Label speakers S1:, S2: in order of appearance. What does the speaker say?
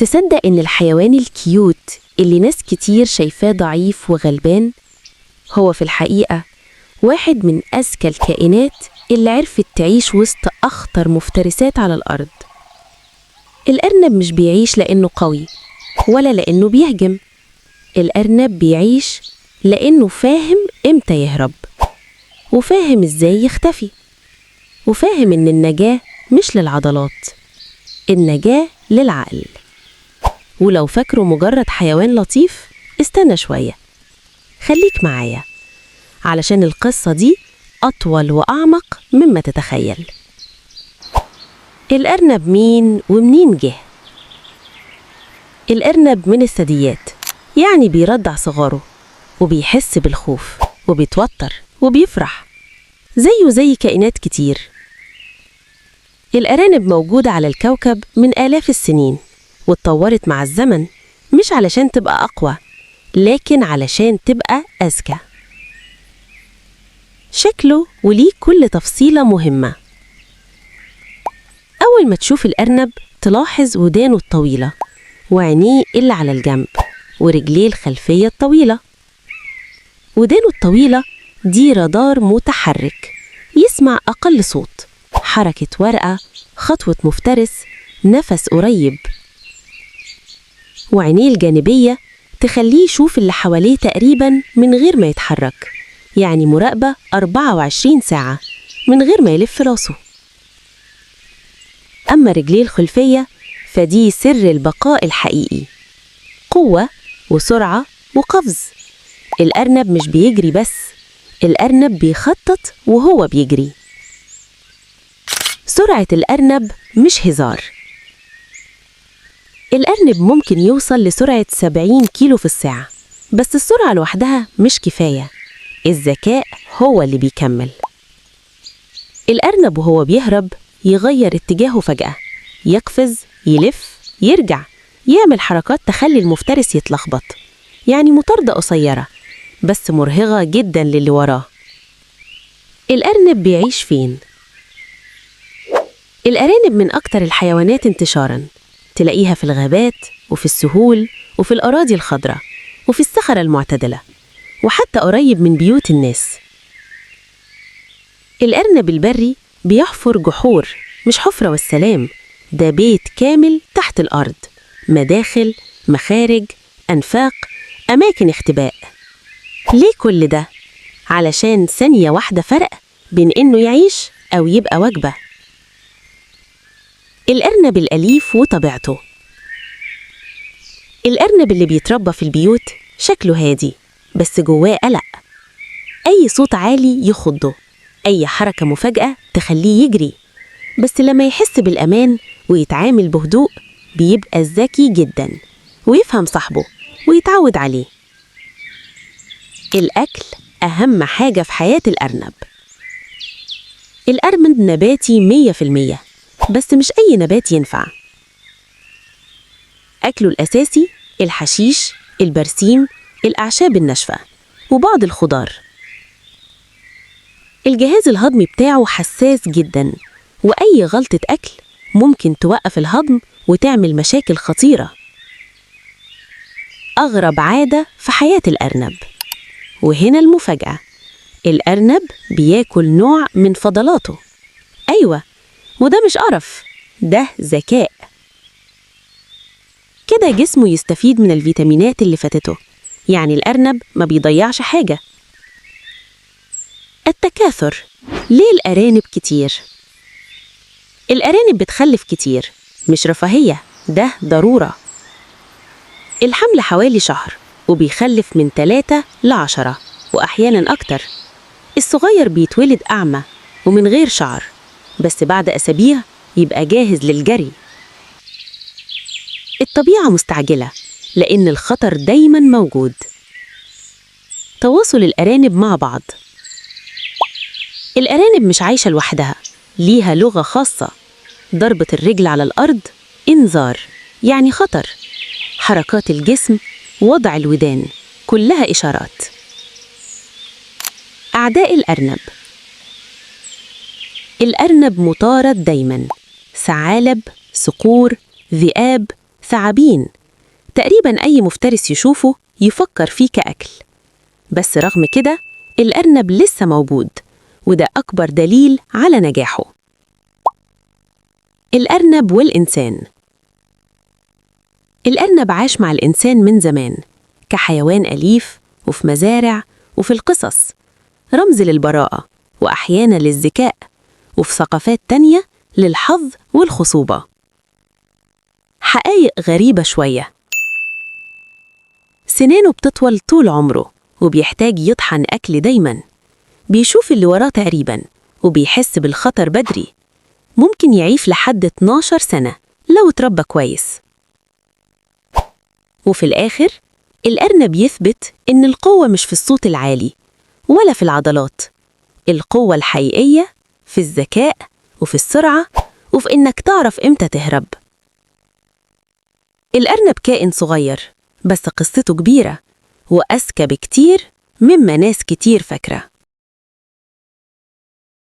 S1: تصدق إن الحيوان الكيوت اللي ناس كتير شايفاه ضعيف وغلبان هو في الحقيقة واحد من أذكى الكائنات اللي عرفت تعيش وسط أخطر مفترسات على الأرض. الأرنب مش بيعيش لأنه قوي ولا لأنه بيهجم. الأرنب بيعيش لأنه فاهم إمتى يهرب، وفاهم إزاي يختفي، وفاهم إن النجاة مش للعضلات، النجاة للعقل. ولو فاكره مجرد حيوان لطيف، استنى شوية، خليك معايا علشان القصة دي أطول وأعمق مما تتخيل. الأرنب مين ومنين جه؟ الأرنب من الثدييات، يعني بيرضع صغاره وبيحس بالخوف وبيتوتر وبيفرح زيه زي كائنات كتير. الأرانب موجودة على الكوكب من آلاف السنين واتطورت مع الزمن، مش علشان تبقى أقوى لكن علشان تبقى أذكى. شكله وليه كل تفصيلة مهمة. أول ما تشوف الأرنب تلاحظ ودانه الطويلة وعينيه اللي على الجنب ورجليه الخلفية الطويلة. ودانه الطويلة دي رادار متحرك، يسمع أقل صوت، حركة ورقة، خطوة مفترس، نفس قريب. وعينيه الجانبية تخليه يشوف اللي حواليه تقريباً من غير ما يتحرك، يعني مراقبة 24 ساعة من غير ما يلف راسه. أما رجليه الخلفية فدي سر البقاء الحقيقي، قوة وسرعة وقفز. الأرنب مش بيجري بس، الأرنب بيخطط وهو بيجري. سرعة الأرنب مش هزار. الأرنب ممكن يوصل لسرعة 70 كيلو في الساعة، بس السرعة لوحدها مش كفاية، الذكاء هو اللي بيكمل. الأرنب وهو بيهرب يغير اتجاهه فجأة، يقفز، يلف، يرجع، يعمل حركات تخلي المفترس يتلخبط، يعني مطاردة قصيرة بس مرهقة جدا للي وراه. الأرنب بيعيش فين؟ الأرانب من أكتر الحيوانات انتشاراً، تلاقيها في الغابات وفي السهول وفي الأراضي الخضراء وفي الصحراء المعتدلة وحتى قريب من بيوت الناس. الأرنب البري بيحفر جحور، مش حفرة والسلام، ده بيت كامل تحت الأرض، مداخل، مخارج، أنفاق، أماكن اختباء. ليه كل ده؟ علشان ثانية واحدة فرق بين إنه يعيش أو يبقى وجبة. الأرنب الأليف وطبيعته. الأرنب اللي بيتربى في البيوت شكله هادي بس جواه قلق، أي صوت عالي يخضه، أي حركة مفاجأة تخليه يجري. بس لما يحس بالأمان ويتعامل بهدوء بيبقى ذكي جدا ويفهم صاحبه ويتعود عليه. الأكل أهم حاجة في حياة الأرنب. الأرنب نباتي 100%، بس مش أي نبات ينفع. أكله الأساسي الحشيش، البرسيم، الأعشاب الناشفة وبعض الخضار. الجهاز الهضمي بتاعه حساس جدا، وأي غلطة أكل ممكن توقف الهضم وتعمل مشاكل خطيرة. أغرب عادة في حياة الأرنب، وهنا المفاجأة، الأرنب بياكل نوع من فضلاته. أيوة، وده مش قرف، ده ذكاء. كده جسمه يستفيد من الفيتامينات اللي فاتته، يعني الأرنب ما بيضيعش حاجة. التكاثر. ليه الأرانب كتير؟ الأرانب بتخلف كتير، مش رفاهية، ده ضرورة. الحمل حوالي شهر وبيخلف من 3 ل10 وأحياناً أكتر. الصغير بيتولد أعمى ومن غير شعر، بس بعد أسابيع يبقى جاهز للجري. الطبيعة مستعجلة لأن الخطر دايماً موجود. تواصل الأرانب مع بعض. الأرانب مش عايشة لوحدها، ليها لغة خاصة. ضربة الرجل على الأرض إنذار، يعني خطر. حركات الجسم، وضع الودان، كلها إشارات. أعداء الأرنب. الأرنب مطارد دايماً، ثعالب، صقور، ذئاب، ثعابين. تقريبا أي مفترس يشوفه يفكر فيه كأكل. بس رغم كده الأرنب لسه موجود، وده أكبر دليل على نجاحه. الأرنب والإنسان. الأرنب عاش مع الإنسان من زمان كحيوان أليف، وفي مزارع، وفي القصص، رمز للبراءة وأحيانا للذكاء، وفي ثقافات تانية للحظ والخصوبة. حقائق غريبة شوية. سنانه بتطول طول عمره، وبيحتاج يطحن أكل دايماً. بيشوف اللي وراه تقريباً، وبيحس بالخطر بدري. ممكن يعيش لحد 12 سنة لو اتربى كويس. وفي الآخر الأرنب يثبت إن القوة مش في الصوت العالي ولا في العضلات. القوة الحقيقية في الذكاء، وفي السرعة، وفي إنك تعرف إمتى تهرب. الأرنب كائن صغير، بس قصته كبيرة وأذكى بكتير مما ناس كتير فاكرة.